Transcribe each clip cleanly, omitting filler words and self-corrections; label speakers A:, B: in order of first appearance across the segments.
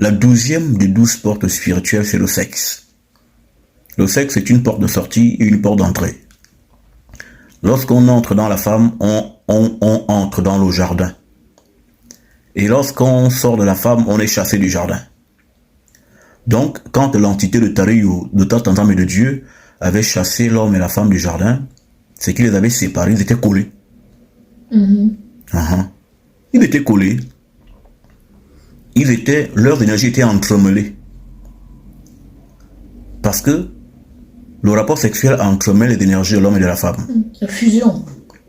A: La 12e des 12 portes spirituelles, c'est le sexe. Le sexe est une porte de sortie et une porte d'entrée. Lorsqu'on entre dans la femme, on entre dans le jardin. Et lorsqu'on sort de la femme, on est chassé du jardin. Donc, quand l'entité de Tariyo, de Tatantam et de Dieu, avait chassé l'homme et la femme du jardin, c'est qu'ils les avaient séparés, ils étaient collés. Ils étaient collés. Leurs énergies étaient entremêlées. Parce que le rapport sexuel entremêle les énergies de l'homme et de la femme.
B: La fusion.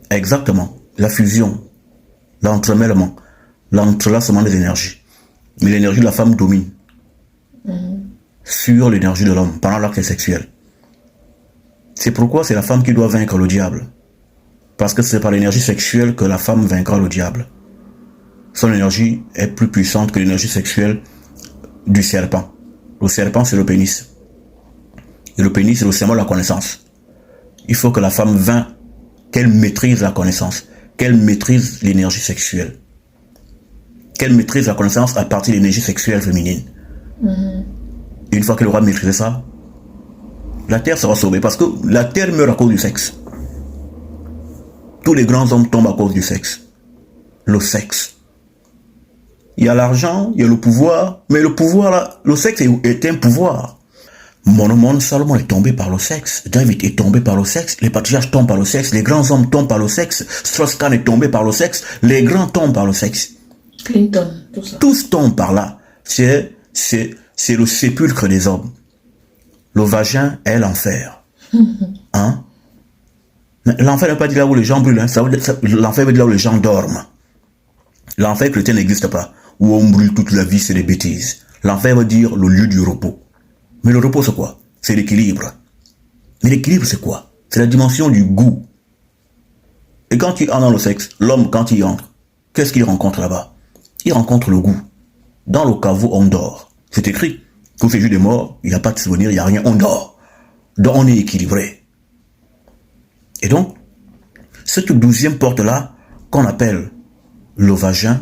A: Exactement. La fusion, l'entremêlement, l'entrelacement des énergies. Mais l'énergie de la femme domine sur l'énergie de l'homme pendant l'acte sexuel. C'est pourquoi c'est la femme qui doit vaincre le diable. Parce que c'est par l'énergie sexuelle que la femme vaincra le diable. Son énergie est plus puissante que l'énergie sexuelle du serpent. Le serpent, c'est le pénis. Et le pénis, c'est le symbole de la connaissance. Il faut que la femme qu'elle maîtrise la connaissance, qu'elle maîtrise l'énergie sexuelle, qu'elle maîtrise la connaissance à partir de l'énergie sexuelle féminine. Et une fois qu'elle aura maîtrisé ça, la terre sera sauvée. Parce que la terre meurt à cause du sexe. Tous les grands hommes tombent à cause du sexe. Le sexe. Il y a l'argent, il y a le pouvoir, mais le pouvoir là, le sexe est un pouvoir. Mon Salomon est tombé par le sexe, David est tombé par le sexe, les patriarches tombent par le sexe, les grands hommes tombent par le sexe, Strauss-Kahn est tombé par le sexe, les grands tombent par le sexe.
B: Clinton, tout ça.
A: Tous tombent par là. C'est le sépulcre des hommes. Le vagin est l'enfer. Hein? L'enfer n'est pas dit là où les gens brûlent. Hein? L'enfer veut dire là où les gens dorment. L'enfer chrétien n'existe pas. Où on brûle toute la vie, c'est des bêtises. L'enfer veut dire le lieu du repos. Mais le repos, c'est quoi? C'est l'équilibre. Mais l'équilibre, c'est quoi? C'est la dimension du goût. Et quand tu entres dans le sexe, l'homme, quand il entre, qu'est-ce qu'il rencontre là-bas? Il rencontre le goût. Dans le caveau, on dort. C'est écrit. Au séjour des morts, il n'y a pas de souvenir, il n'y a rien, on dort. Donc on est équilibré. Et donc, cette 12e porte-là, qu'on appelle le vagin,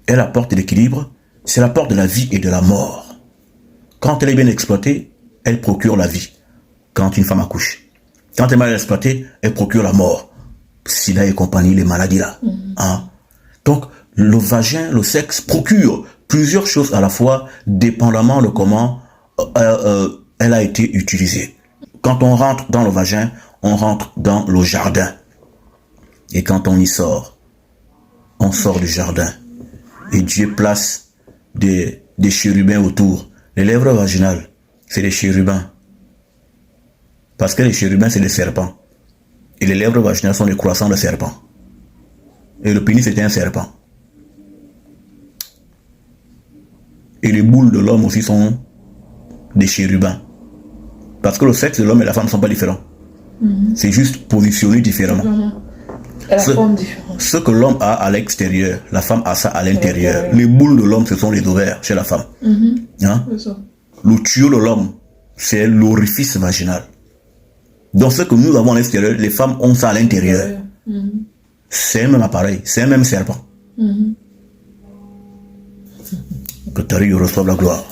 A: est la porte de l'équilibre, c'est la porte de la vie et de la mort. Quand elle est bien exploitée, elle procure la vie. Quand une femme accouche. Quand elle est mal exploitée, elle procure la mort. Sida et compagnie, les maladies là. Hein? Donc, le vagin, le sexe, procure plusieurs choses à la fois, dépendamment de comment elle a été utilisée. Quand on rentre dans le vagin, on rentre dans le jardin. Et quand on y sort, on sort du jardin. Et Dieu place des chérubins autour. Les lèvres vaginales, c'est des chérubins. Parce que les chérubins, c'est des serpents. Et les lèvres vaginales sont des croissants de serpents. Et le pénis, c'est un serpent. Et les boules de l'homme aussi sont des chérubins. Parce que le sexe de l'homme et la femme ne sont pas différents. C'est juste positionné différemment. Ce que l'homme a à l'extérieur, la femme a ça à l'intérieur. Les boules de l'homme, ce sont les ovaires chez la femme. Hein? Le tuyau de l'homme, c'est l'orifice vaginal. Donc ce que nous avons à l'extérieur, les femmes ont ça à l'intérieur. C'est un même appareil, c'est un même serpent. Que Tariyo reçoive la gloire.